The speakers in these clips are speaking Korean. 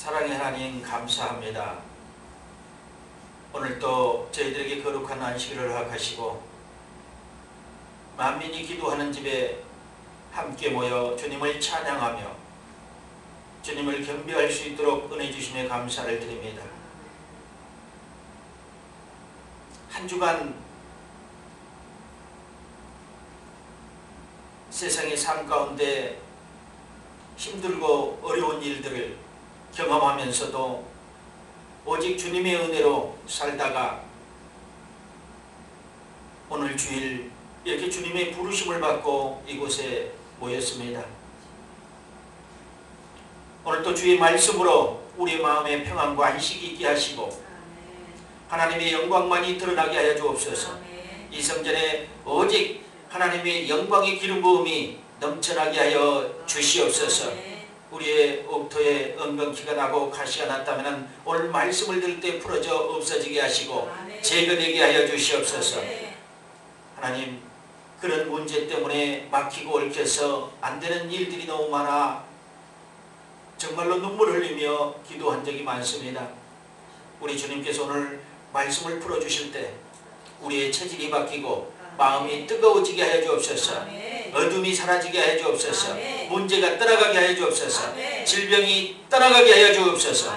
사랑의 하나님 감사합니다. 오늘도 저희들에게 거룩한 안식일을 허락하시고 만민이 기도하는 집에 함께 모여 주님을 찬양하며 주님을 경배할 수 있도록 은혜 주심에 감사를 드립니다. 한 주간 세상의 삶 가운데 힘들고 어려운 일들을 경험하면서도 오직 주님의 은혜로 살다가 오늘 주일 이렇게 주님의 부르심을 받고 이곳에 모였습니다. 오늘도 주의 말씀으로 우리 마음에 평안과 안식이 있게 하시고 하나님의 영광만이 드러나게 하여 주옵소서. 이 성전에 오직 하나님의 영광의 기름 부음이 넘쳐나게 하여 주시옵소서. 우리의 옥토에 엉겅퀴가 나고 가시가 났다면 오늘 말씀을 들을 때 풀어져 없어지게 하시고 제거되게 하여 주시옵소서. 하나님, 그런 문제 때문에 막히고 얽혀서 안 되는 일들이 너무 많아 정말로 눈물 흘리며 기도한 적이 많습니다. 우리 주님께서 오늘 말씀을 풀어주실 때 우리의 체질이 바뀌고 마음이 뜨거워지게 하여 주옵소서. 어둠이 사라지게 하여 주옵소서. 문제가 떠나가게 하여 주옵소서. 질병이 떠나가게 하여 주옵소서.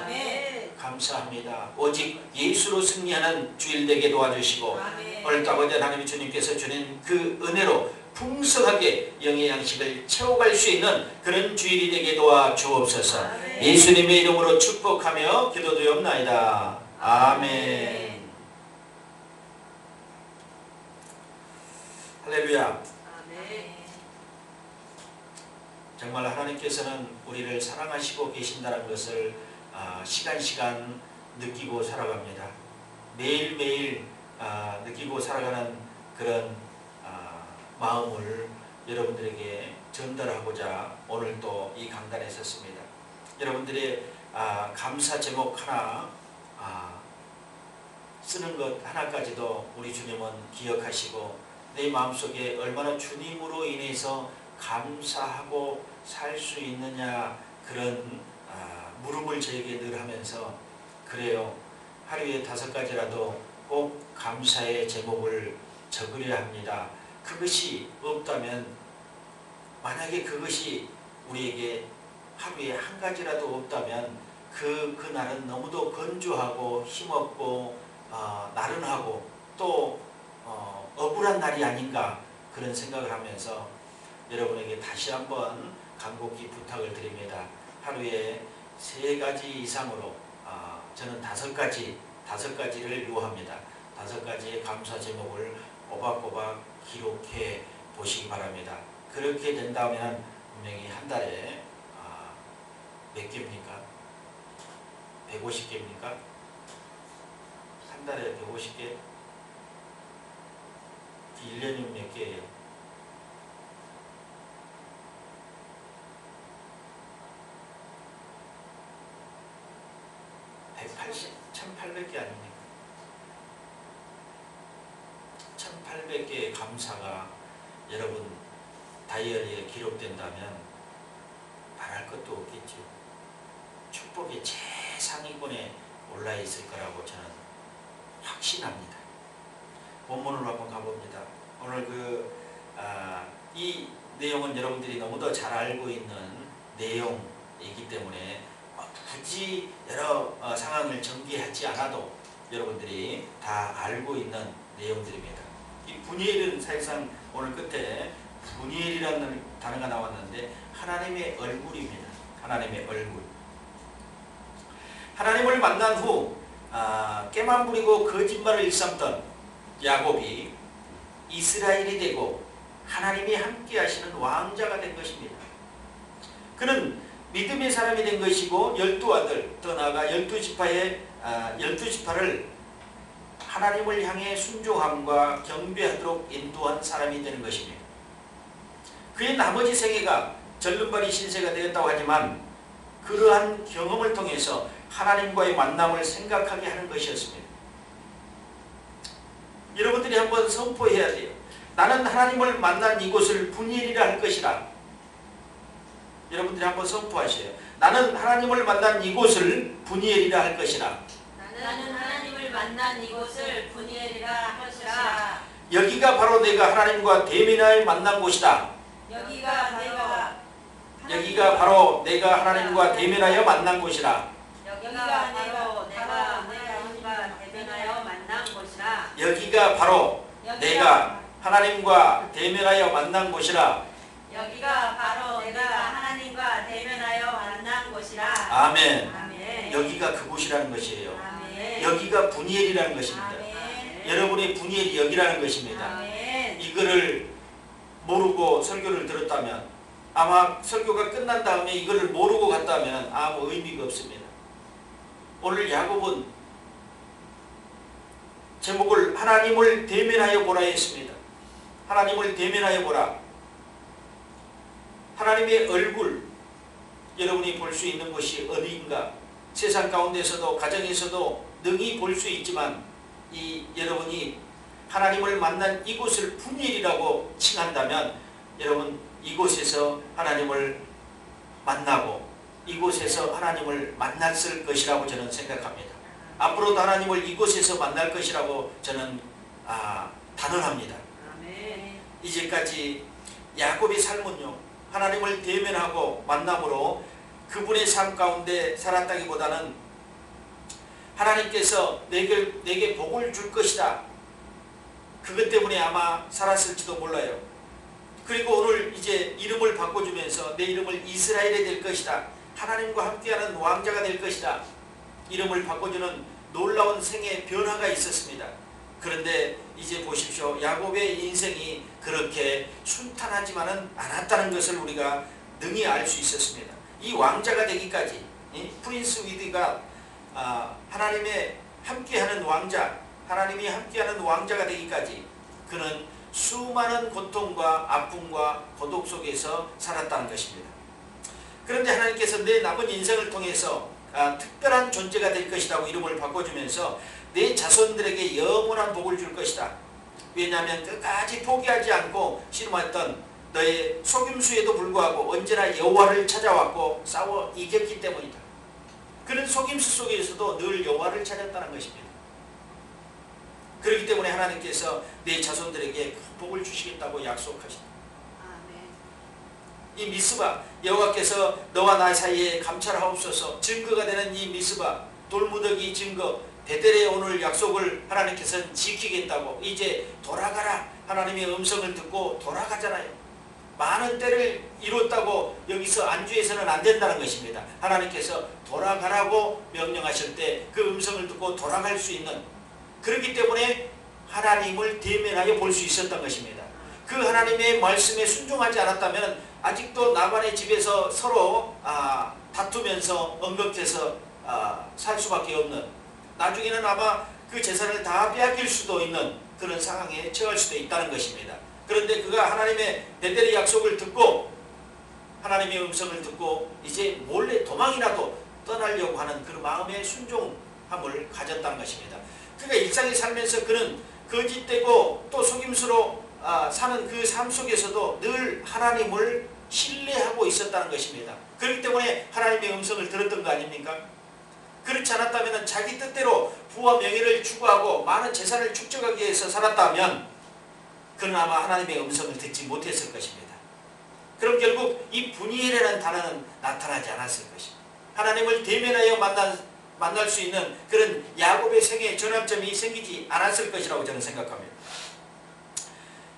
감사합니다. 오직 예수로 승리하는 주일 되게 도와주시고 오늘도 아버지 하나님 주님께서 주는 그 은혜로 풍성하게 영의 양식을 채워갈 수 있는 그런 주일이 되게 도와주옵소서. 예수님의 이름으로 축복하며 기도드리옵나이다. 아멘. 할렐루야. 정말 하나님께서는 우리를 사랑하시고 계신다는 것을 시간 느끼고 살아갑니다. 매일매일 느끼고 살아가는 그런 마음을 여러분들에게 전달하고자 오늘 또 이 강단에 섰습니다. 여러분들의 감사 제목 하나 쓰는 것 하나까지도 우리 주님은 기억하시고 내 마음속에 얼마나 주님으로 인해서 감사하고 살 수 있느냐 그런 물음을 저에게 늘 하면서 그래요. 하루에 5가지라도 꼭 감사의 제목을 적으려 합니다. 그것이 없다면 만약에 그것이 우리에게 하루에 1가지라도 없다면 그날은 너무도 건조하고 힘없고 나른하고 또 억울한 날이 아닌가 그런 생각을 하면서 여러분에게 다시 한번 간곡히 부탁을 드립니다. 하루에 3가지 이상으로 저는 5가지를 요합니다. 5가지의 감사 제목을 꼬박꼬박 기록해 보시기 바랍니다. 그렇게 된다면 분명히 한 달에 몇 개입니까? 150개입니까? 한 달에 150개? 1년이면 몇 개예요? 1800개 아닙니까? 1800개의 감사가 여러분 다이어리에 기록된다면 말할 것도 없겠죠. 축복의 최상위권에 올라있을 거라고 저는 확신합니다. 본문으로 한번 가봅니다. 오늘 이 내용은 여러분들이 너무도 잘 알고 있는 내용이기 때문에 굳이 여러 상황을 전개하지 않아도 여러분들이 다 알고 있는 내용들입니다. 이 분이엘은 사실상 오늘 끝에 분이엘이라는 단어가 나왔는데 하나님의 얼굴입니다. 하나님의 얼굴. 하나님을 만난 후 깨만 부리고 거짓말을 일삼던 야곱이 이스라엘이 되고 하나님이 함께 하시는 왕자가 된 것입니다. 그는 믿음의 사람이 된 것이고 12아들 더 나아가 12지파를 하나님을 향해 순종함과 경배하도록 인도한 사람이 되는 것입니다. 그의 나머지 생애가 절름발이 신세가 되었다고 하지만 그러한 경험을 통해서 하나님과의 만남을 생각하게 하는 것이었습니다. 여러분들이 한번 선포해야 돼요. 나는 하나님을 만난 이곳을 분이엘이라 할 것이라. 여러분들이 한번 선포하세요. 나는 하나님을 만난 이곳을 분이엘이라 할 것이라. 나는 하나님을 만난 이곳을 분이엘이라 할 것이라. 여기가 바로 내가 하나님과 대면하여 만난 곳이다. 여기가 바로 내가 하나님과 대면하여 만난 곳이라. 여기가 바로 내가 하나님과 대면하여 만난 곳이라. 여기가 바로 내가 하나님과 대면하여 만난 곳이라. 여기가 바로 내가 하나님과 대면하여 만난 곳이라. 아멘. 아멘. 여기가 그곳이라는 것이에요. 아멘. 여기가 분이엘이라는 것입니다. 아멘. 여러분의 분이엘이 여기라는 것입니다. 아멘. 이거를 모르고 설교를 들었다면, 아마 설교가 끝난 다음에 이거를 모르고 갔다면 아무 의미가 없습니다. 오늘 야곱은 제목을 하나님을 대면하여 보라 했습니다. 하나님을 대면하여 보라. 하나님의 얼굴, 여러분이 볼 수 있는 것이 어디인가? 세상 가운데서도 가정에서도 능히 볼 수 있지만 여러분이 하나님을 만난 이곳을 분이엘이라고 칭한다면 여러분 이곳에서 하나님을 만나고 이곳에서 하나님을 만났을 것이라고 저는 생각합니다. 앞으로도 하나님을 이곳에서 만날 것이라고 저는 단언합니다. 아멘. 이제까지 야곱의 삶은요, 하나님을 대면하고 만남으로 그분의 삶 가운데 살았다기보다는 하나님께서 내게 복을 줄 것이다, 그것 때문에 아마 살았을지도 몰라요. 그리고 오늘 이제 이름을 바꿔주면서 내 이름을 이스라엘이 될 것이다, 하나님과 함께하는 왕자가 될 것이다, 이름을 바꿔주는 놀라운 생의 변화가 있었습니다. 그런데 이제 보십시오. 야곱의 인생이 그렇게 순탄하지만은 않았다는 것을 우리가 능히 알 수 있었습니다. 이 왕자가 되기까지, 프린스 위드가 하나님의 함께하는 왕자, 하나님이 함께하는 왕자가 되기까지 그는 수많은 고통과 아픔과 고독 속에서 살았다는 것입니다. 그런데 하나님께서 내 남은 인생을 통해서 특별한 존재가 될 것이라고 이름을 바꿔주면서 내 자손들에게 영원한 복을 줄 것이다. 왜냐하면 끝까지 포기하지 않고 신음했던 너의 속임수에도 불구하고 언제나 여호와를 찾아왔고 싸워 이겼기 때문이다. 그는 속임수 속에서도 늘 여호와를 찾았다는 것입니다. 그렇기 때문에 하나님께서 내 자손들에게 복을 주시겠다고 약속하신다. 이 미스바, 여호와께서 너와 나 사이에 감찰하옵소서, 증거가 되는 이 미스바 돌무더기 증거, 베델의 오늘 약속을 하나님께서는 지키겠다고, 이제 돌아가라, 하나님의 음성을 듣고 돌아가잖아요. 많은 때를 이뤘다고 여기서 안주해서는 안 된다는 것입니다. 하나님께서 돌아가라고 명령하실 때 그 음성을 듣고 돌아갈 수 있는, 그렇기 때문에 하나님을 대면하여 볼 수 있었던 것입니다. 그 하나님의 말씀에 순종하지 않았다면 아직도 나반의 집에서 서로 다투면서 언급해서 살 수밖에 없는, 나중에는 아마 그 재산을 다 빼앗길 수도 있는 그런 상황에 처할 수도 있다는 것입니다. 그런데 그가 하나님의 베델의 약속을 듣고 하나님의 음성을 듣고 이제 몰래 도망이라도 떠나려고 하는 그 마음의 순종함을 가졌다는 것입니다. 그러니까 일상에 살면서 그는 거짓되고 또 속임수로 사는 그 삶 속에서도 늘 하나님을 신뢰하고 있었다는 것입니다. 그렇기 때문에 하나님의 음성을 들었던 거 아닙니까? 그렇지 않았다면 자기 뜻대로 부와 명예를 추구하고 많은 재산을 축적하기 위해서 살았다면 그는 아마 하나님의 음성을 듣지 못했을 것입니다. 그럼 결국 이 분이엘이라는 단어는 나타나지 않았을 것입니다. 하나님을 대면하여 만날 수 있는 그런 야곱의 생애의 전환점이 생기지 않았을 것이라고 저는 생각합니다.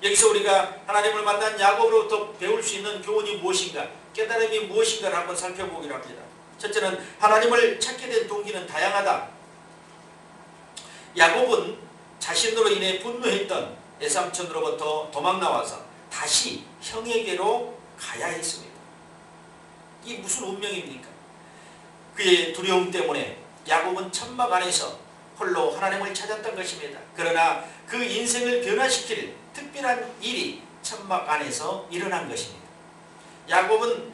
여기서 우리가 하나님을 만난 야곱으로부터 배울 수 있는 교훈이 무엇인가, 깨달음이 무엇인가를 한번 살펴보기로 합니다. 첫째는 하나님을 찾게 된 동기는 다양하다. 야곱은 자신으로 인해 분노했던 애삼촌으로부터 도망 나와서 다시 형에게로 가야 했습니다. 이게 무슨 운명입니까? 그의 두려움 때문에 야곱은 천막 안에서 홀로 하나님을 찾았던 것입니다. 그러나 그 인생을 변화시킬 특별한 일이 천막 안에서 일어난 것입니다. 야곱은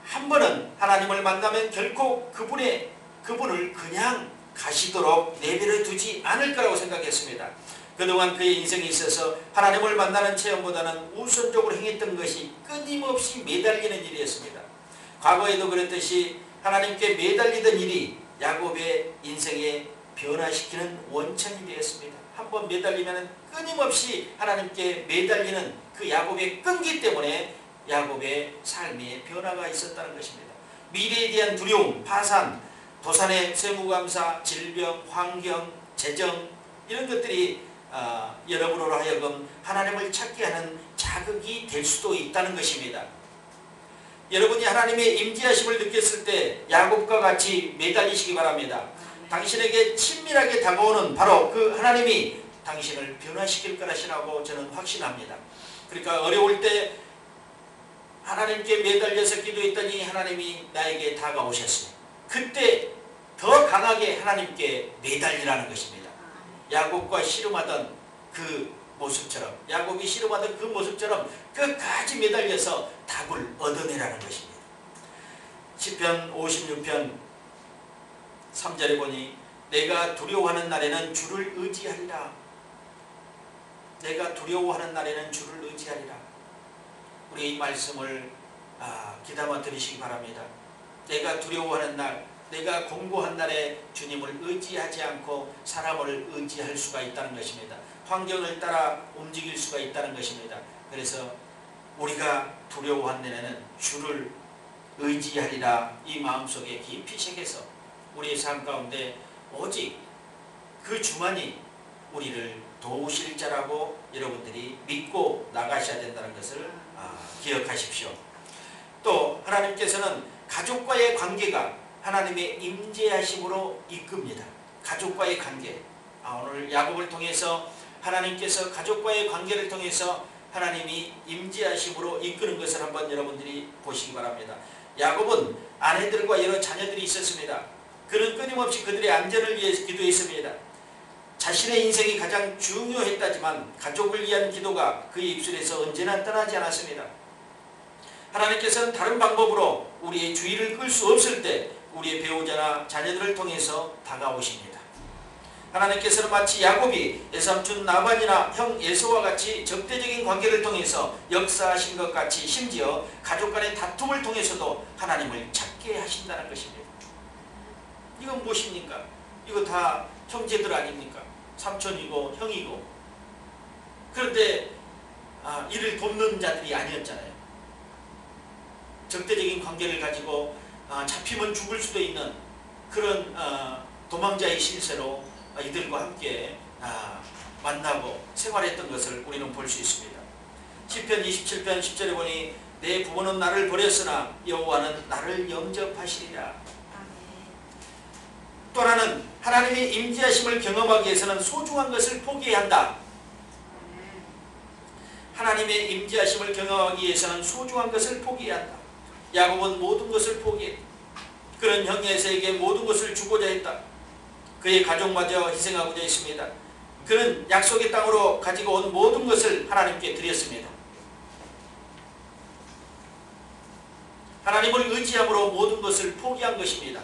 한 번은 하나님을 만나면 결코 그분을 그냥 가시도록 내버려 두지 않을 거라고 생각했습니다. 그동안 그의 인생에 있어서 하나님을 만나는 체험보다는 우선적으로 행했던 것이 끊임없이 매달리는 일이었습니다. 과거에도 그랬듯이 하나님께 매달리던 일이 야곱의 인생에 변화시키는 원천이 되었습니다. 한번 매달리면 끊임없이 하나님께 매달리는 그 야곱의 끈기 때문에 야곱의 삶에 변화가 있었다는 것입니다. 미래에 대한 두려움, 파산, 도산의 세무감사, 질병, 환경, 재정 이런 것들이 여러분으로 하여금 하나님을 찾게 하는 자극이 될 수도 있다는 것입니다. 여러분이 하나님의 임재하심을 느꼈을 때 야곱과 같이 매달리시기 바랍니다. 당신에게 친밀하게 다가오는 바로 그 하나님이 당신을 변화시킬 거라시라고 저는 확신합니다. 그러니까 어려울 때 하나님께 매달려서 기도했더니 하나님이 나에게 다가오셨어요. 그때 더 강하게 하나님께 매달리라는 것입니다. 야곱과 씨름하던 그 모습처럼, 야곱이 씨름하던 그 모습처럼 끝까지 매달려서 답을 얻어내라는 것입니다. 시편 56편 3절에 보니 내가 두려워하는 날에는 주를 의지하리라. 내가 두려워하는 날에는 주를 의지하리라. 우리 이 말씀을 귀담아 들으시기 바랍니다. 내가 두려워하는 날, 내가 공고한 날에 주님을 의지하지 않고 사람을 의지할 수가 있다는 것입니다. 환경을 따라 움직일 수가 있다는 것입니다. 그래서 우리가 두려워한 날에는 주를 의지하리라 이 마음속에 깊이 새겨서 우리의 삶 가운데 오직 그 주만이 우리를 도우실 자라고 여러분들이 믿고 나가셔야 된다는 것을 기억하십시오. 또 하나님께서는 가족과의 관계가 하나님의 임재하심으로 이끕니다. 가족과의 관계. 오늘 야곱을 통해서 하나님께서 가족과의 관계를 통해서 하나님이 임재하심으로 이끄는 것을 한번 여러분들이 보시기 바랍니다. 야곱은 아내들과 여러 자녀들이 있었습니다. 그는 끊임없이 그들의 안전을 위해서 기도했습니다. 자신의 인생이 가장 중요했다지만 가족을 위한 기도가 그의 입술에서 언제나 떠나지 않았습니다. 하나님께서는 다른 방법으로 우리의 주의를 끌 수 없을 때 우리의 배우자나 자녀들을 통해서 다가오십니다. 하나님께서는 마치 야곱이 외삼촌 라반이나 형 에서와 같이 적대적인 관계를 통해서 역사하신 것 같이 심지어 가족 간의 다툼을 통해서도 하나님을 찾게 하신다는 것입니다. 이건 무엇입니까? 이거 다 형제들 아닙니까? 삼촌이고 형이고. 그런데 이를 돕는 자들이 아니었잖아요. 적대적인 관계를 가지고 잡히면 죽을 수도 있는 그런 도망자의 신세로 이들과 함께 만나고 생활했던 것을 우리는 볼 수 있습니다. 시편 27편 10절에 보니 내 부모는 나를 버렸으나 여호와는 나를 영접하시리라. 또 하나는 하나님의 임재하심을 경험하기 위해서는 소중한 것을 포기해야 한다. 하나님의 임재하심을 경험하기 위해서는 소중한 것을 포기해야 한다. 야곱은 모든 것을 포기했다. 그는 형 에서에게 모든 것을 주고자 했다. 그의 가족마저 희생하고자 했습니다. 그는 약속의 땅으로 가지고 온 모든 것을 하나님께 드렸습니다. 하나님을 의지함으로 모든 것을 포기한 것입니다.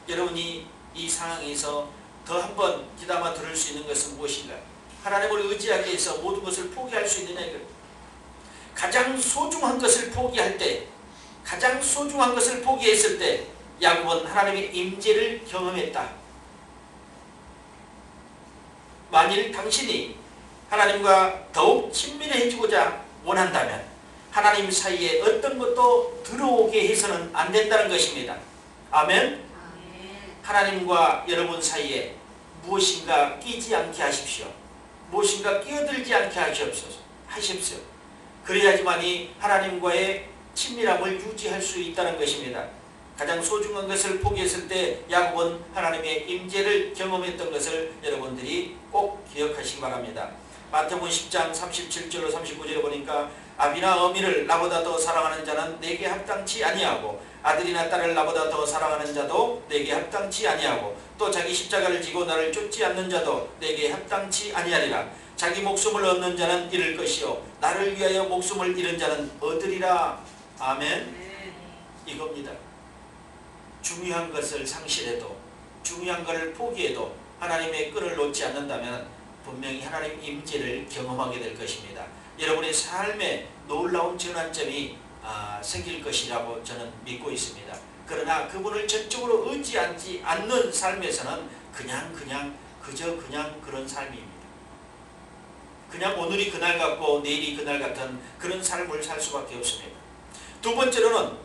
여러분이 이 상황에서 더 한번 귀담아 들을 수 있는 것은 무엇인가? 하나님을 의지하기 위해서 모든 것을 포기할 수 있느냐 이거. 가장 소중한 것을 포기할 때, 가장 소중한 것을 포기했을 때 야곱은 하나님의 임재를 경험했다. 만일 당신이 하나님과 더욱 친밀해지고자 원한다면 하나님 사이에 어떤 것도 들어오게 해서는 안 된다는 것입니다. 아멘? 하나님과 여러분 사이에 무엇인가 끼지 않게 하십시오. 무엇인가 끼어들지 않게 하십시오. 그래야지만이 하나님과의 친밀함을 유지할 수 있다는 것입니다. 가장 소중한 것을 포기했을 때 야곱은 하나님의 임재를 경험했던 것을 여러분들이 꼭 기억하시기 바랍니다. 마태복음 10장 37절로 39절에 보니까 아비나 어미를 나보다 더 사랑하는 자는 내게 합당치 아니하고 아들이나 딸을 나보다 더 사랑하는 자도 내게 합당치 아니하고 또 자기 십자가를 지고 나를 쫓지 않는 자도 내게 합당치 아니하리라. 자기 목숨을 얻는 자는 잃을 것이요 나를 위하여 목숨을 잃은 자는 얻으리라. 아멘. 이겁니다. 중요한 것을 상실해도 중요한 것을 포기해도 하나님의 끈을 놓지 않는다면 분명히 하나님의 임재를 경험하게 될 것입니다. 여러분의 삶에 놀라운 전환점이 생길 것이라고 저는 믿고 있습니다. 그러나 그분을 전적으로 의지하지 않는 삶에서는 그저 그런 삶입니다. 그냥 오늘이 그날 같고 내일이 그날 같은 그런 삶을 살 수밖에 없습니다. 두 번째로는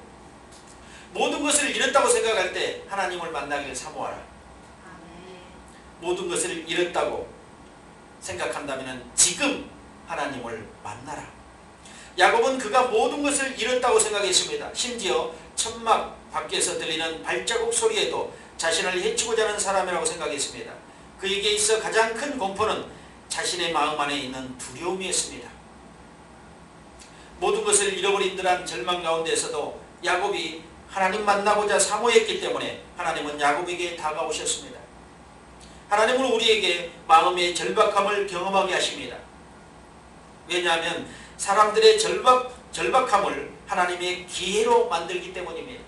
모든 것을 잃었다고 생각할 때 하나님을 만나기를 사모하라. 모든 것을 잃었다고 생각한다면 지금 하나님을 만나라. 야곱은 그가 모든 것을 잃었다고 생각했습니다. 심지어 천막 밖에서 들리는 발자국 소리에도 자신을 해치고자 하는 사람이라고 생각했습니다. 그에게 있어 가장 큰 공포는 자신의 마음 안에 있는 두려움이었습니다. 모든 것을 잃어버린 듯한 절망 가운데서도 야곱이 하나님 만나고자 사모했기 때문에 하나님은 야곱에게 다가오셨습니다. 하나님은 우리에게 마음의 절박함을 경험하게 하십니다. 왜냐하면 사람들의 절박함을 하나님의 기회로 만들기 때문입니다.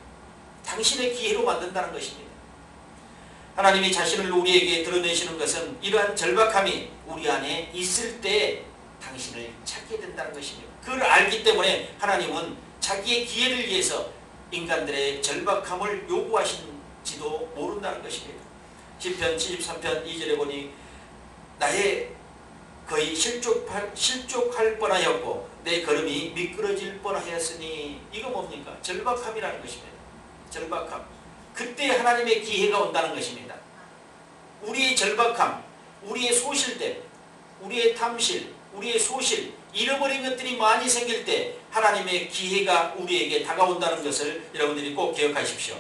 당신의 기회로 만든다는 것입니다. 하나님이 자신을 우리에게 드러내시는 것은 이러한 절박함이 우리 안에 있을 때 당신을 찾게 된다는 것입니다. 그걸 알기 때문에 하나님은 자기의 기회를 위해서 인간들의 절박함을 요구하신지도 모른다는 것입니다. 시편 73편 2절에 보니 나의 거의 실족할 뻔하였고 내 걸음이 미끄러질 뻔하였으니 이거 뭡니까? 절박함이라는 것입니다. 절박함. 그때 하나님의 기회가 온다는 것입니다. 우리의 절박함, 우리의 소실됨, 우리의 탐실, 우리의 소실, 잃어버린 것들이 많이 생길 때 하나님의 기회가 우리에게 다가온다는 것을 여러분들이 꼭 기억하십시오.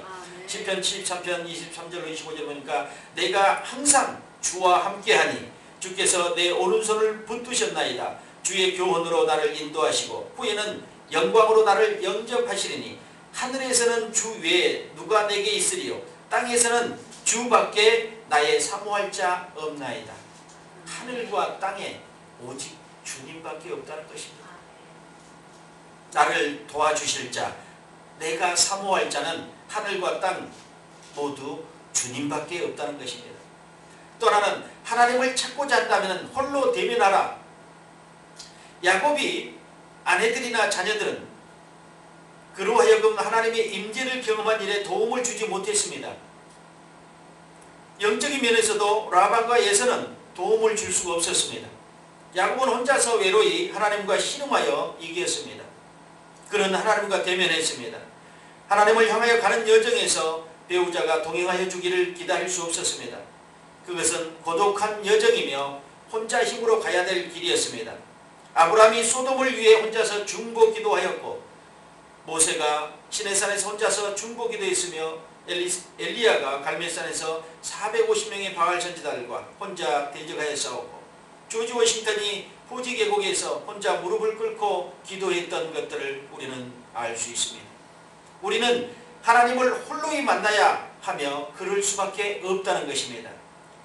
시편 73편 23절로 25절 보니까 내가 항상 주와 함께하니 주께서 내 오른손을 붙드셨나이다. 주의 교훈으로 나를 인도하시고 후에는 영광으로 나를 영접하시리니 하늘에서는 주 외에 누가 내게 있으리요 땅에서는 주밖에 나의 사모할 자 없나이다. 하늘과 땅에 오직 주님밖에 없다는 것입니다. 나를 도와주실 자, 내가 사모할 자는 하늘과 땅 모두 주님밖에 없다는 것입니다. 또 하나는 하나님을 찾고자 한다면 홀로 대면하라. 야곱이 아내들이나 자녀들은 그로 하여금 하나님의 임재를 경험한 일에 도움을 주지 못했습니다. 영적인 면에서도 라반과 에서는 도움을 줄 수가 없었습니다. 야곱은 혼자서 외로이 하나님과 씨름하여 이겼습니다. 그는 하나님과 대면했습니다. 하나님을 향하여 가는 여정에서 배우자가 동행하여 주기를 기다릴 수 없었습니다. 그것은 고독한 여정이며 혼자 힘으로 가야 될 길이었습니다. 아브라함이 소돔을 위해 혼자서 중보 기도하였고 모세가 시내산에서 혼자서 중보 기도했으며 엘리야가 갈멜산에서 450명의 바알 선지자들과 혼자 대적하여 싸웠고 조지 워싱턴이 포지 계곡에서 혼자 무릎을 꿇고 기도했던 것들을 우리는 알 수 있습니다. 우리는 하나님을 홀로이 만나야 하며 그럴 수밖에 없다는 것입니다.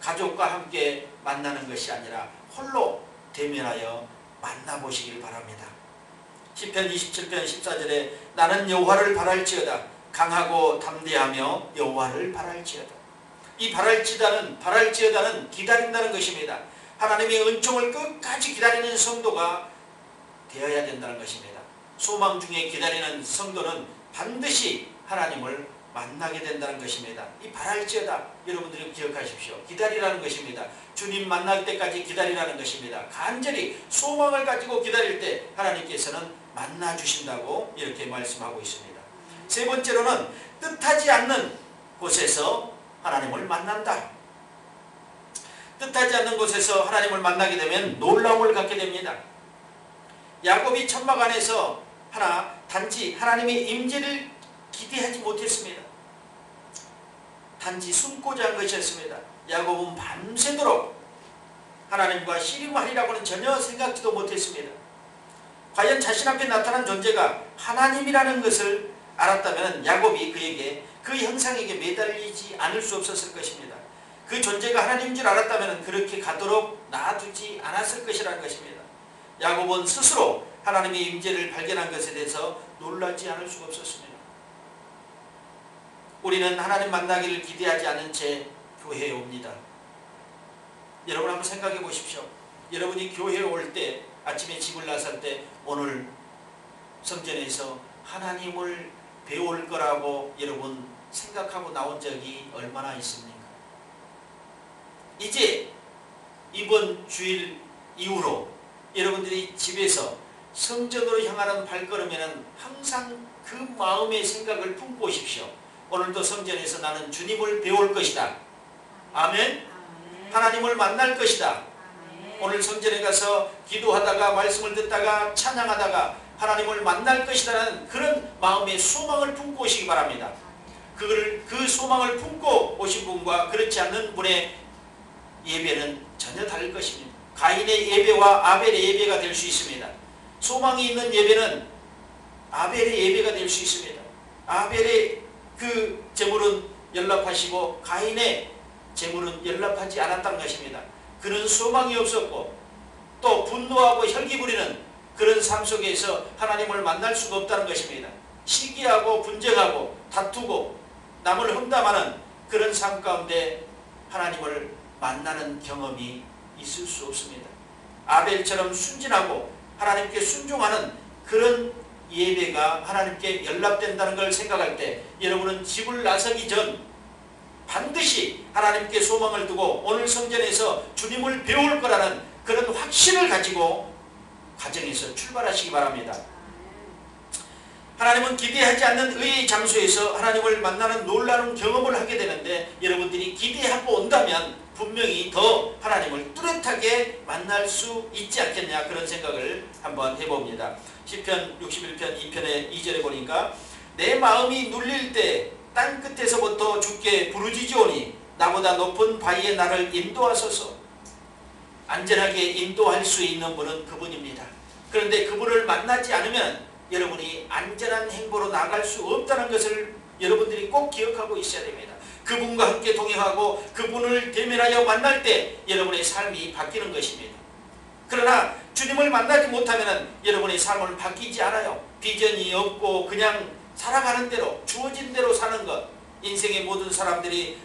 가족과 함께 만나는 것이 아니라 홀로 대면하여 만나보시길 바랍니다. 시편 27편 14절에 나는 여호와를 바랄지어다. 강하고 담대하며 여호와를 바랄지어다. 이 바랄지어다는 기다린다는 것입니다. 하나님의 은총을 끝까지 기다리는 성도가 되어야 된다는 것입니다. 소망 중에 기다리는 성도는 반드시 하나님을 만나게 된다는 것입니다. 이 바랄지어다 여러분들이 기억하십시오. 기다리라는 것입니다. 주님 만날 때까지 기다리라는 것입니다. 간절히 소망을 가지고 기다릴 때 하나님께서는 만나 주신다고 이렇게 말씀하고 있습니다. 세 번째로는 뜻하지 않는 곳에서 하나님을 만난다. 뜻하지 않는 곳에서 하나님을 만나게 되면 놀라움을 갖게 됩니다. 야곱이 천막 안에서 단지 하나님의 임재를 기대하지 못했습니다. 단지 숨고자 한 것이었습니다. 야곱은 밤새도록 하나님과 씨름하리라고는 전혀 생각지도 못했습니다. 과연 자신 앞에 나타난 존재가 하나님이라는 것을 알았다면 야곱이 그에게 그 형상에게 매달리지 않을 수 없었을 것입니다. 그 존재가 하나님인 줄 알았다면 그렇게 가도록 놔두지 않았을 것이라는 것입니다. 야곱은 스스로 하나님의 임재를 발견한 것에 대해서 놀라지 않을 수가 없었습니다. 우리는 하나님 만나기를 기대하지 않은 채 교회에 옵니다. 여러분 한번 생각해 보십시오. 여러분이 교회에 올 때 아침에 집을 나설 때 오늘 성전에서 하나님을 배울 거라고 여러분 생각하고 나온 적이 얼마나 있습니까? 이제 이번 주일 이후로 여러분들이 집에서 성전으로 향하는 발걸음에는 항상 그 마음의 생각을 품고 오십시오. 오늘도 성전에서 나는 주님을 배울 것이다. 아멘. 하나님을 만날 것이다. 오늘 성전에 가서 기도하다가 말씀을 듣다가 찬양하다가 하나님을 만날 것이라는 그런 마음의 소망을 품고 오시기 바랍니다. 그 소망을 품고 오신 분과 그렇지 않는 분의 예배는 전혀 다를 것입니다. 가인의 예배와 아벨의 예배가 될 수 있습니다. 소망이 있는 예배는 아벨의 예배가 될 수 있습니다. 아벨의 그 제물은 연락하시고 가인의 제물은 연락하지 않았다는 것입니다. 그는 소망이 없었고 또 분노하고 혈기 부리는 그런 삶 속에서 하나님을 만날 수가 없다는 것입니다. 시기하고 분쟁하고 다투고 남을 험담하는 그런 삶 가운데 하나님을 만나는 경험이 있을 수 없습니다. 아벨처럼 순진하고 하나님께 순종하는 그런 예배가 하나님께 연락된다는 걸 생각할 때 여러분은 집을 나서기 전 반드시 하나님께 소망을 두고 오늘 성전에서 주님을 배울 거라는 그런 확신을 가지고 가정에서 출발하시기 바랍니다. 하나님은 기대하지 않는 의의 장소에서 하나님을 만나는 놀라운 경험을 하게 되는데 여러분들이 기대하고 온다면 분명히 더 하나님을 뚜렷하게 만날 수 있지 않겠냐 그런 생각을 한번 해봅니다. 시편 61편 2편의 2절에 보니까 내 마음이 눌릴 때 땅끝에서부터 주께 부르짖으오니 나보다 높은 바위에 나를 인도하소서. 안전하게 인도할 수 있는 분은 그분입니다. 그런데 그분을 만나지 않으면 여러분이 안전한 행보로 나갈 수 없다는 것을 여러분들이 꼭 기억하고 있어야 됩니다. 그분과 함께 동행하고 그분을 대면하여 만날 때 여러분의 삶이 바뀌는 것입니다. 그러나 주님을 만나지 못하면 여러분의 삶은 바뀌지 않아요. 비전이 없고 그냥 살아가는 대로 주어진 대로 사는 것. 인생의 모든 사람들이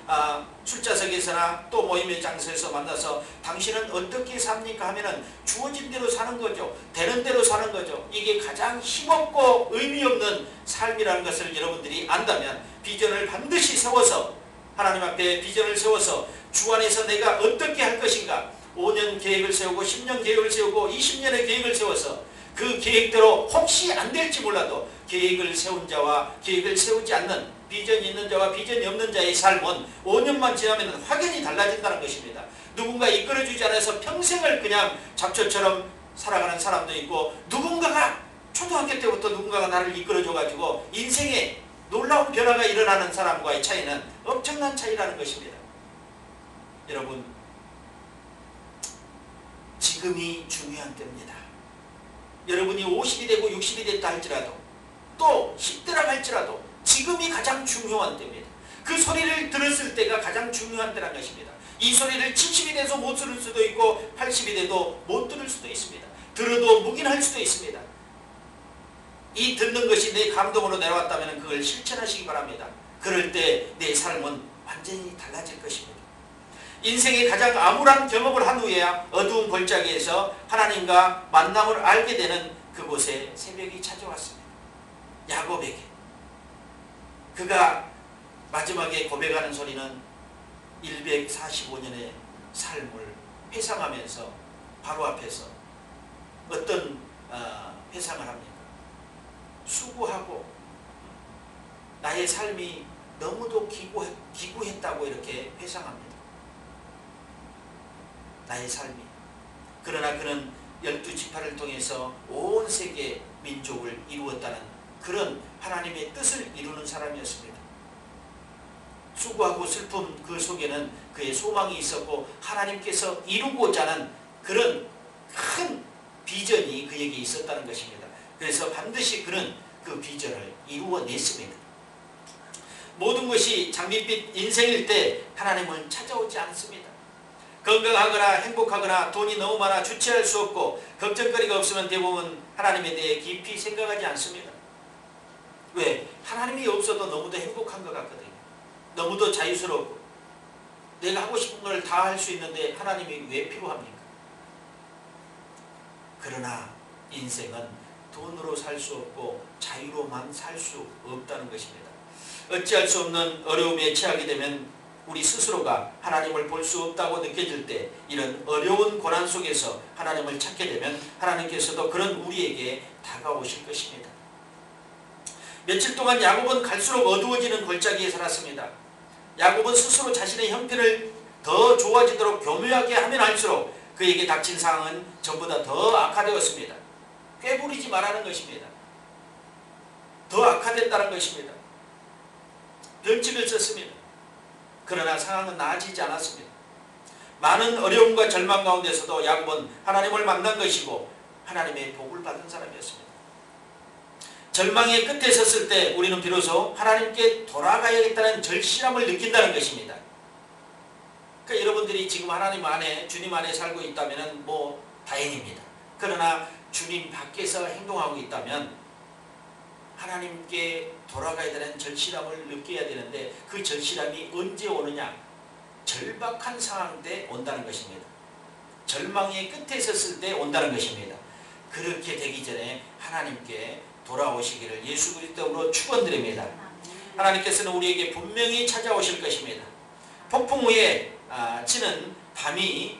술자석에서나 또 모임의 장소에서 만나서 당신은 어떻게 삽니까 하면은 주어진 대로 사는 거죠. 되는 대로 사는 거죠. 이게 가장 힘없고 의미 없는 삶이라는 것을 여러분들이 안다면 비전을 반드시 세워서 하나님 앞에 비전을 세워서 주 안에서 내가 어떻게 할 것인가 5년 계획을 세우고 10년 계획을 세우고 20년의 계획을 세워서 그 계획대로 혹시 안 될지 몰라도 계획을 세운 자와 계획을 세우지 않는 비전이 있는 자와 비전이 없는 자의 삶은 5년만 지나면 확연히 달라진다는 것입니다. 누군가 이끌어주지 않아서 평생을 그냥 잡초처럼 살아가는 사람도 있고 누군가가 초등학교 때부터 누군가가 나를 이끌어줘가지고 인생에 놀라운 변화가 일어나는 사람과의 차이는 엄청난 차이라는 것입니다. 여러분 지금이 중요한 때입니다. 여러분이 50이 되고 60이 됐다 할지라도 또 10대라 할지라도 지금이 가장 중요한 때입니다. 그 소리를 들었을 때가 가장 중요한 때란 것입니다. 이 소리를 70이 돼서 못 들을 수도 있고 80이 돼도 못 들을 수도 있습니다. 들어도 묵인할 수도 있습니다. 이 듣는 것이 내 감동으로 내려왔다면 그걸 실천하시기 바랍니다. 그럴 때 내 삶은 완전히 달라질 것입니다. 인생의 가장 암울한 경험을 한 후에야 어두운 골짜기에서 하나님과 만남을 알게 되는 그곳에 새벽이 찾아왔습니다. 야곱에게. 그가 마지막에 고백하는 소리는 145년의 삶을 회상하면서 바로 앞에서 어떤 회상을 합니까? 수고하고 나의 삶이 너무도 기구했다고 이렇게 회상합니다. 나의 삶이. 그러나 그는 12지파를 통해서 온 세계 민족을 이루었다는 그런 하나님의 뜻을 이루는 사람이었습니다. 수고하고 슬픔 그 속에는 그의 소망이 있었고 하나님께서 이루고자 하는 그런 큰 비전이 그에게 있었다는 것입니다. 그래서 반드시 그는 그 비전을 이루어냈습니다. 모든 것이 장밋빛 인생일 때 하나님은 찾아오지 않습니다. 건강하거나 행복하거나 돈이 너무 많아 주체할 수 없고 걱정거리가 없으면 대부분 하나님에 대해 깊이 생각하지 않습니다. 왜? 하나님이 없어도 너무도 행복한 것 같거든요. 너무도 자유스럽고 내가 하고 싶은 걸 다 할 수 있는데 하나님이 왜 필요합니까? 그러나 인생은 돈으로 살 수 없고 자유로만 살 수 없다는 것입니다. 어찌할 수 없는 어려움에 처하게 되면 우리 스스로가 하나님을 볼 수 없다고 느껴질 때 이런 어려운 고난 속에서 하나님을 찾게 되면 하나님께서도 그런 우리에게 다가오실 것입니다. 며칠 동안 야곱은 갈수록 어두워지는 골짜기에 살았습니다. 야곱은 스스로 자신의 형편을 더 좋아지도록 교묘하게 하면 할수록 그에게 닥친 상황은 전보다 더 악화되었습니다. 꾀부리지 말라는 것입니다. 더 악화됐다는 것입니다. 변칙을 썼습니다. 그러나 상황은 나아지지 않았습니다. 많은 어려움과 절망 가운데서도 야곱은 하나님을 만난 것이고 하나님의 복을 받은 사람이었습니다. 절망의 끝에 섰을 때 우리는 비로소 하나님께 돌아가야겠다는 절실함을 느낀다는 것입니다. 그러니까 여러분들이 지금 하나님 안에 주님 안에 살고 있다면 뭐 다행입니다. 그러나 주님 밖에서 행동하고 있다면 하나님께 돌아가야 되는 절실함을 느껴야 되는데 그 절실함이 언제 오느냐? 절박한 상황 때 온다는 것입니다. 절망의 끝에 섰을 때 온다는 것입니다. 그렇게 되기 전에 하나님께 돌아오시기를 예수 그리스도로 축원드립니다. 하나님께서는 우리에게 분명히 찾아오실 것입니다. 폭풍 후에 치는 밤이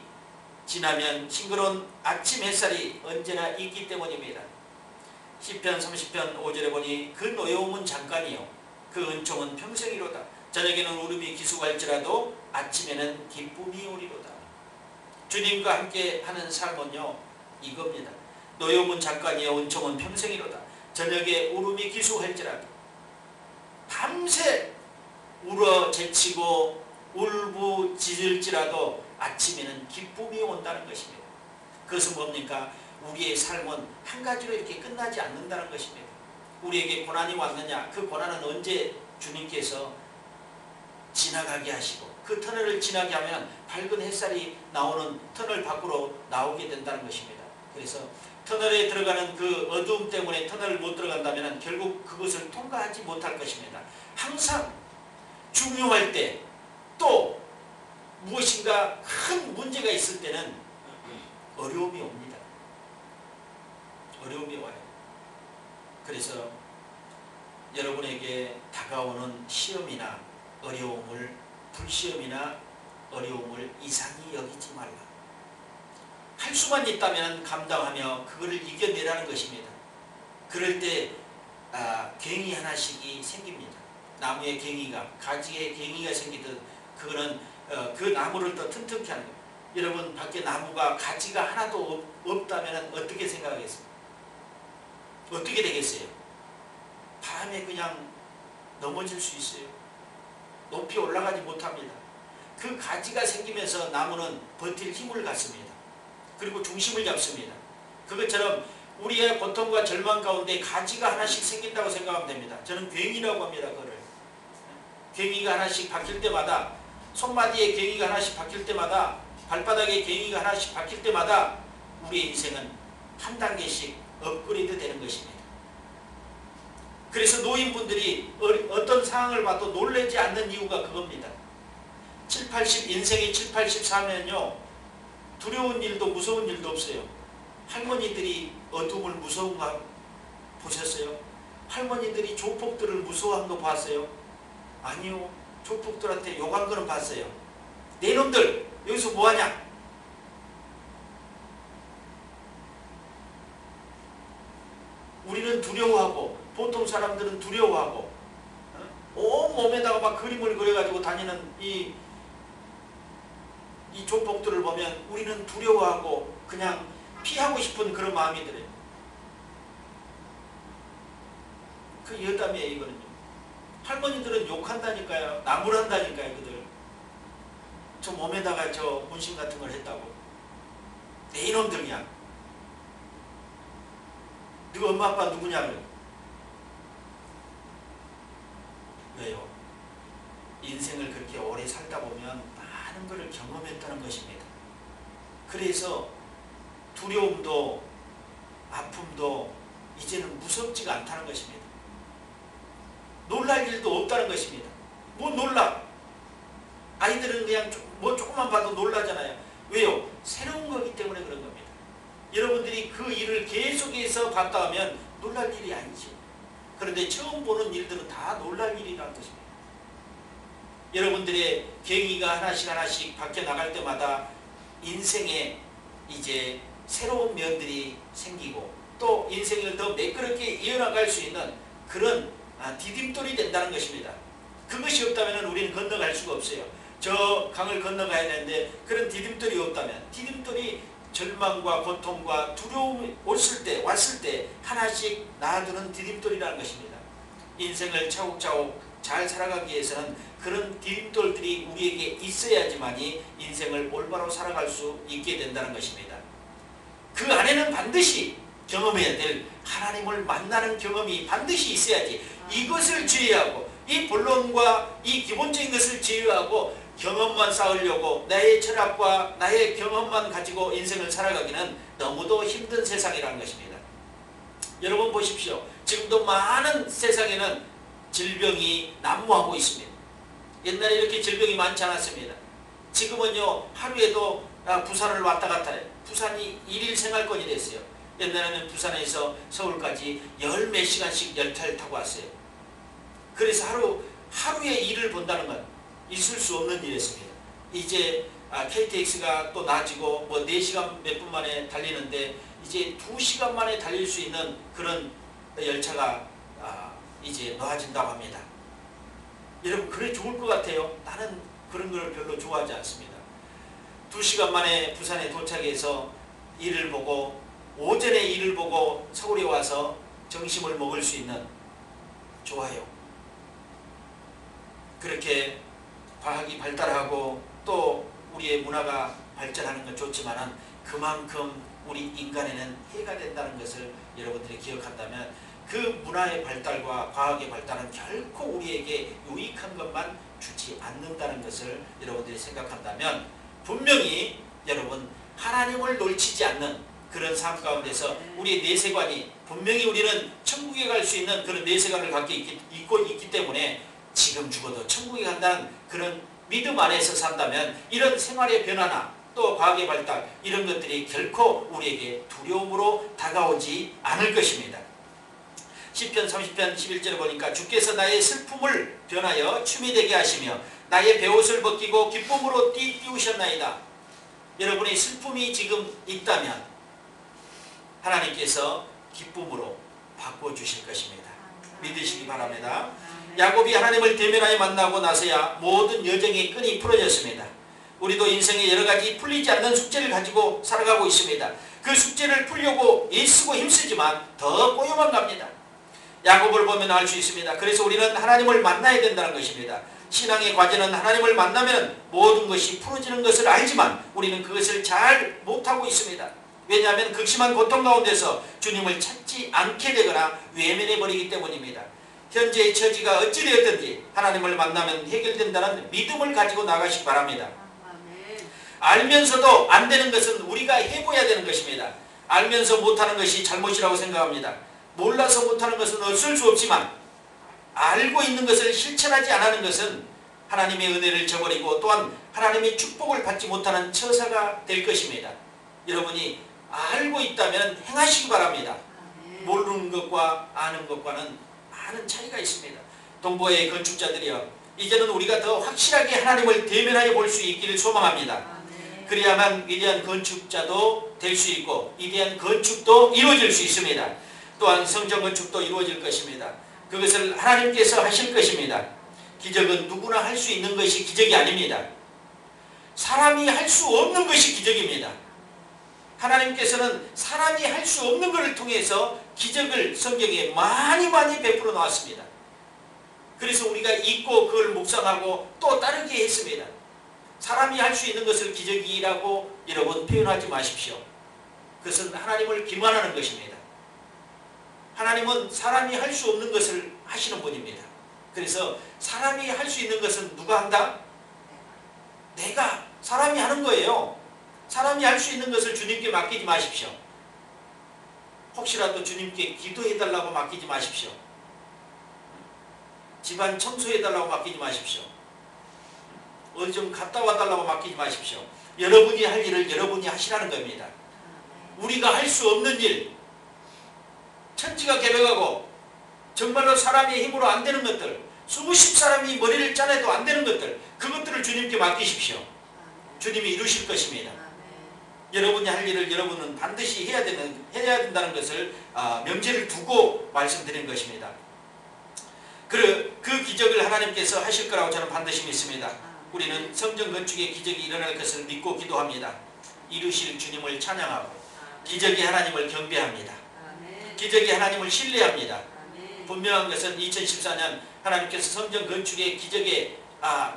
지나면 싱그러운 아침 햇살이 언제나 있기 때문입니다. 시편 30편 5절에 보니 그 노여움은 잠깐이요 그 은총은 평생이로다. 저녁에는 울음이 기수할지라도 아침에는 기쁨이 오리로다. 주님과 함께 하는 삶은요 이겁니다. 노여움은 잠깐이요 은총은 평생이로다. 저녁에 울음이 기수할지라도 밤새 울어 제치고 울부짖을지라도 아침에는 기쁨이 온다는 것입니다. 그것은 뭡니까? 우리의 삶은 한 가지로 이렇게 끝나지 않는다는 것입니다. 우리에게 고난이 왔느냐? 그 고난은 언제 주님께서 지나가게 하시고 그 터널을 지나게 하면 밝은 햇살이 나오는 터널 밖으로 나오게 된다는 것입니다. 그래서 터널에 들어가는 그 어두움 때문에 터널을 못 들어간다면 결국 그것을 통과하지 못할 것입니다. 항상 중요할 때 또 무엇인가 큰 문제가 있을 때는 어려움이 옵니다. 어려움이 와요. 그래서 여러분에게 다가오는 시험이나 어려움을 불시험이나 어려움을 이상히 여기지 말라. 할 수만 있다면 감당하며 그거를 이겨내라는 것입니다. 그럴 때 괭이 하나씩이 생깁니다. 나무에 괭이가 가지에 괭이가 생기듯 그거는 그 나무를 더 튼튼케 하는 거예요. 여러분 밖에 나무가 가지가 하나도 없다면 어떻게 생각하겠습니까? 어떻게 되겠어요? 바람에 그냥 넘어질 수 있어요. 높이 올라가지 못합니다. 그 가지가 생기면서 나무는 버틸 힘을 갖습니다. 그리고 중심을 잡습니다. 그것처럼 우리의 고통과 절망 가운데 가지가 하나씩 생긴다고 생각하면 됩니다. 저는 괭이라고 합니다. 그거를. 괭이가 하나씩 바뀔 때마다 손마디에 괭이가 하나씩 바뀔 때마다 발바닥에 괭이가 하나씩 바뀔 때마다 우리의 인생은 한 단계씩 업그레이드 되는 것입니다. 그래서 노인분들이 어떤 상황을 봐도 놀라지 않는 이유가 그겁니다. 인생이 7, 80 사면요 두려운 일도 무서운 일도 없어요. 할머니들이 어둠을 무서운 거 보셨어요? 할머니들이 조폭들을 무서워한 거 봤어요? 아니요. 조폭들한테 욕한 거는 봤어요. 네 놈들 여기서 뭐하냐? 우리는 두려워하고 보통 사람들은 두려워하고 온 몸에다가 막 그림을 그려가지고 다니는 이 조폭들을 보면 우리는 두려워하고 그냥 피하고 싶은 그런 마음이 들어요. 그 여담이에요 이거는요. 할머니들은 욕한다니까요. 나무란다니까요. 그들. 저 몸에다가 저 문신 같은 걸 했다고. 내 이놈들이야. 너가 엄마 아빠 누구냐 그래. 왜요? 인생을 그렇게 오래 살다 보면 많은 것을 경험했다는 것입니다. 그래서 두려움도 아픔도 이제는 무섭지가 않다는 것입니다. 놀랄 일도 없다는 것입니다. 뭐 놀라? 아이들은 그냥 뭐 조금만 봐도 놀라잖아요. 왜요? 새로운 거기 때문에 그런 겁니다. 여러분들이 그 일을 계속해서 봤다 하면 놀랄 일이 아니죠. 그런데 처음 보는 일들은 다 놀랄 일이라는 것입니다. 여러분들의 경위가 하나씩 하나씩 바뀌어 나갈 때마다 인생에 이제 새로운 면들이 생기고 또 인생을 더 매끄럽게 이어나갈 수 있는 그런 디딤돌이 된다는 것입니다. 그것이 없다면 우리는 건너갈 수가 없어요. 저 강을 건너가야 되는데 그런 디딤돌이 없다면, 디딤돌이 절망과 고통과 두려움이 왔을 때 하나씩 놔두는 디딤돌이라는 것입니다. 인생을 차곡차곡 잘 살아가기 위해서는 그런 디딤돌들이 우리에게 있어야지만이 인생을 올바로 살아갈 수 있게 된다는 것입니다. 그 안에는 반드시 경험해야 될 하나님을 만나는 경험이 반드시 있어야지. 이것을 제외하고, 이 본론과 이 기본적인 것을 제외하고 경험만 쌓으려고 나의 철학과 나의 경험만 가지고 인생을 살아가기는 너무도 힘든 세상이라는 것입니다. 여러분 보십시오. 지금도 많은 세상에는 질병이 난무하고 있습니다. 옛날에 이렇게 질병이 많지 않았습니다. 지금은요, 하루에도 부산을 왔다 갔다 해요. 부산이 일일 생활권이 됐어요. 옛날에는 부산에서 서울까지 열 몇 시간씩 열차를 타고 왔어요. 그래서 하루에 일을 본다는 건 있을 수 없는 일이었습니다. 이제 KTX가 또 나아지고 뭐 4시간 몇 분 만에 달리는데 이제 2시간 만에 달릴 수 있는 그런 열차가 이제 놓아진다고 합니다. 여러분, 그래 좋을 것 같아요? 나는 그런 걸 별로 좋아하지 않습니다. 2시간 만에 부산에 도착해서 일을 보고, 오전에 일을 보고 서울에 와서 점심을 먹을 수 있는, 좋아요. 그렇게 과학이 발달하고 또 우리의 문화가 발전하는 건 좋지만은 그만큼 우리 인간에는 해가 된다는 것을 여러분들이 기억한다면, 그 문화의 발달과 과학의 발달은 결코 우리에게 유익한 것만 주지 않는다는 것을 여러분들이 생각한다면, 분명히 여러분 하나님을 놓치지 않는 그런 삶 가운데서 우리의 내세관이, 분명히 우리는 천국에 갈 수 있는 그런 내세관을 갖고 있기 때문에 지금 죽어도 천국에 간다는 그런 믿음 안에서 산다면 이런 생활의 변화나 또 과학의 발달, 이런 것들이 결코 우리에게 두려움으로 다가오지 않을 것입니다. 시편 30편 11절에 보니까 주께서 나의 슬픔을 변하여 춤이 되게 하시며 나의 베옷을 벗기고 기쁨으로 띄우셨나이다. 여러분의 슬픔이 지금 있다면 하나님께서 기쁨으로 바꿔주실 것입니다. 믿으시기 바랍니다. 야곱이 하나님을 대면하여 만나고 나서야 모든 여정의 끈이 풀어졌습니다. 우리도 인생에 여러가지 풀리지 않는 숙제를 가지고 살아가고 있습니다. 그 숙제를 풀려고 애쓰고 힘쓰지만 더 꼬여만 갑니다. 야곱을 보면 알 수 있습니다. 그래서 우리는 하나님을 만나야 된다는 것입니다. 신앙의 과제는 하나님을 만나면 모든 것이 풀어지는 것을 알지만 우리는 그것을 잘 못하고 있습니다. 왜냐하면 극심한 고통 가운데서 주님을 찾지 않게 되거나 외면해버리기 때문입니다. 현재의 처지가 어찌 되었든지 하나님을 만나면 해결된다는 믿음을 가지고 나가시기 바랍니다. 알면서도 안 되는 것은 우리가 해보야 되는 것입니다. 알면서 못하는 것이 잘못이라고 생각합니다. 몰라서 못하는 것은 어쩔 수 없지만 알고 있는 것을 실천하지 않는 것은 하나님의 은혜를 저버리고 또한 하나님의 축복을 받지 못하는 처사가 될 것입니다. 여러분이 알고 있다면 행하시기 바랍니다. 모르는 것과 아는 것과는 많은 차이가 있습니다. 동부의 건축자들이여, 이제는 우리가 더 확실하게 하나님을 대면하여 볼 수 있기를 소망합니다. 그래야만 위대한 건축자도 될 수 있고 위대한 건축도 이루어질 수 있습니다. 또한 성전 건축도 이루어질 것입니다. 그것을 하나님께서 하실 것입니다. 기적은 누구나 할 수 있는 것이 기적이 아닙니다. 사람이 할 수 없는 것이 기적입니다. 하나님께서는 사람이 할 수 없는 것을 통해서 기적을 성경에 많이 베풀어 놓았습니다. 그래서 우리가 읽고 그걸 묵상하고 또 따르게 했습니다. 사람이 할 수 있는 것을 기적이라고 여러분 표현하지 마십시오. 그것은 하나님을 기만하는 것입니다. 하나님은 사람이 할 수 없는 것을 하시는 분입니다. 그래서 사람이 할 수 있는 것은 누가 한다? 내가, 사람이 하는 거예요. 사람이 할 수 있는 것을 주님께 맡기지 마십시오. 혹시라도 주님께 기도해달라고 맡기지 마십시오. 집안 청소해달라고 맡기지 마십시오. 어디 좀 갔다 와달라고 맡기지 마십시오. 여러분이 할 일을 여러분이 하시라는 겁니다. 우리가 할 수 없는 일, 천지가 개벽하고 정말로 사람의 힘으로 안 되는 것들, 수십 사람이 머리를 짜내도 안 되는 것들, 그것들을 주님께 맡기십시오. 주님이 이루실 것입니다. 여러분이 할 일을 여러분은 반드시 해야 된다는 것을 명제를 두고 말씀드린 것입니다. 그 기적을 하나님께서 하실 거라고 저는 반드시 믿습니다. 우리는 성전 건축의 기적이 일어날 것을 믿고 기도합니다. 이루실 주님을 찬양하고 기적이 하나님을 경배합니다. 기적이 하나님을 신뢰합니다. 분명한 것은 2014년 하나님께서 성전 건축의 기적의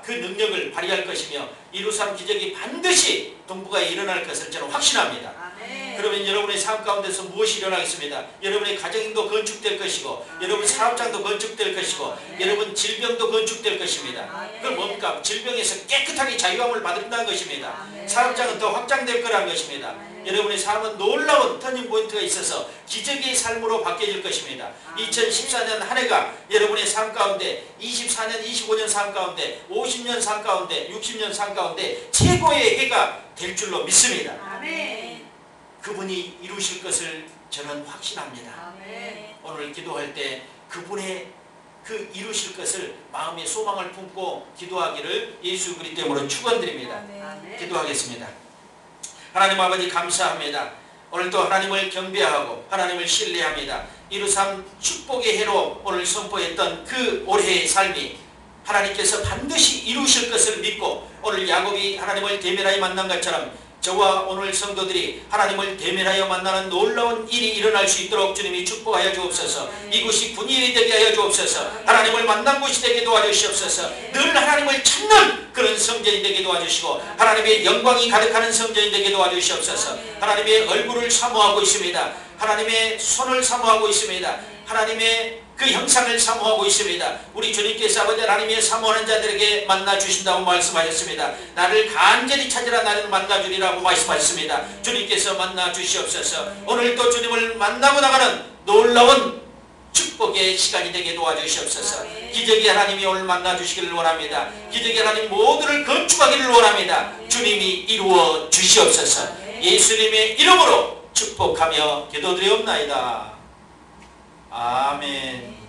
그 능력을 발휘할 것이며 이루삼 기적이 반드시 동북아에 일어날 것을 저는 확신합니다. 그러면 여러분의 삶 가운데서 무엇이 일어나겠습니다. 여러분의 가정도 건축될 것이고 여러분 사업장도 건축될 것이고 여러분 질병도 건축될 것입니다. 그건 뭡니까? 질병에서 깨끗하게 자유함을 받는다는 것입니다. 사업장은 더 확장될 거라는 것입니다. 여러분의 삶은 놀라운 터닝포인트가 있어서 기적의 삶으로 바뀌어질 것입니다. 2014년 한 해가 여러분의 삶 가운데 24년, 25년 삶 가운데 50년 삶 가운데 60년 삶 가운데 최고의 해가 될 줄로 믿습니다. 그분이 이루실 것을 저는 확신합니다. 오늘 기도할 때 그분의 그 이루실 것을 마음의 소망을 품고 기도하기를 예수 그리스도 이름으로 축원드립니다. 기도하겠습니다. 하나님 아버지 감사합니다. 오늘도 하나님을 경배하고 하나님을 신뢰합니다. 이루삼 축복의 해로 오늘 선포했던 그 올해의 삶이 하나님께서 반드시 이루실 것을 믿고 오늘 야곱이 하나님을 대면하여 만난 것처럼 저와 오늘 성도들이 하나님을 대면하여 만나는 놀라운 일이 일어날 수 있도록 주님이 축복하여 주옵소서. 이곳이 군인이 되게 하여 주옵소서. 하나님을 만난 곳이 되게 도와주시옵소서. 늘 하나님을 찾는 그런 성전이 되게 도와주시고 하나님의 영광이 가득하는 성전이 되게 도와주시옵소서. 하나님의 얼굴을 사모하고 있습니다. 하나님의 손을 사모하고 있습니다. 하나님의 그 형상을 사모하고 있습니다. 우리 주님께서 아버지 하나님의 사모하는 자들에게 만나주신다고 말씀하셨습니다. 나를 간절히 찾으라 나는 만나주리라고 말씀하셨습니다. 주님께서 만나주시옵소서. 오늘도 주님을 만나고 나가는 놀라운 축복의 시간이 되게 도와주시옵소서. 기적의 하나님이 오늘 만나주시기를 원합니다. 기적의 하나님 모두를 건축하기를 원합니다. 주님이 이루어 주시옵소서. 예수님의 이름으로 축복하며 기도드리옵나이다. 아멘.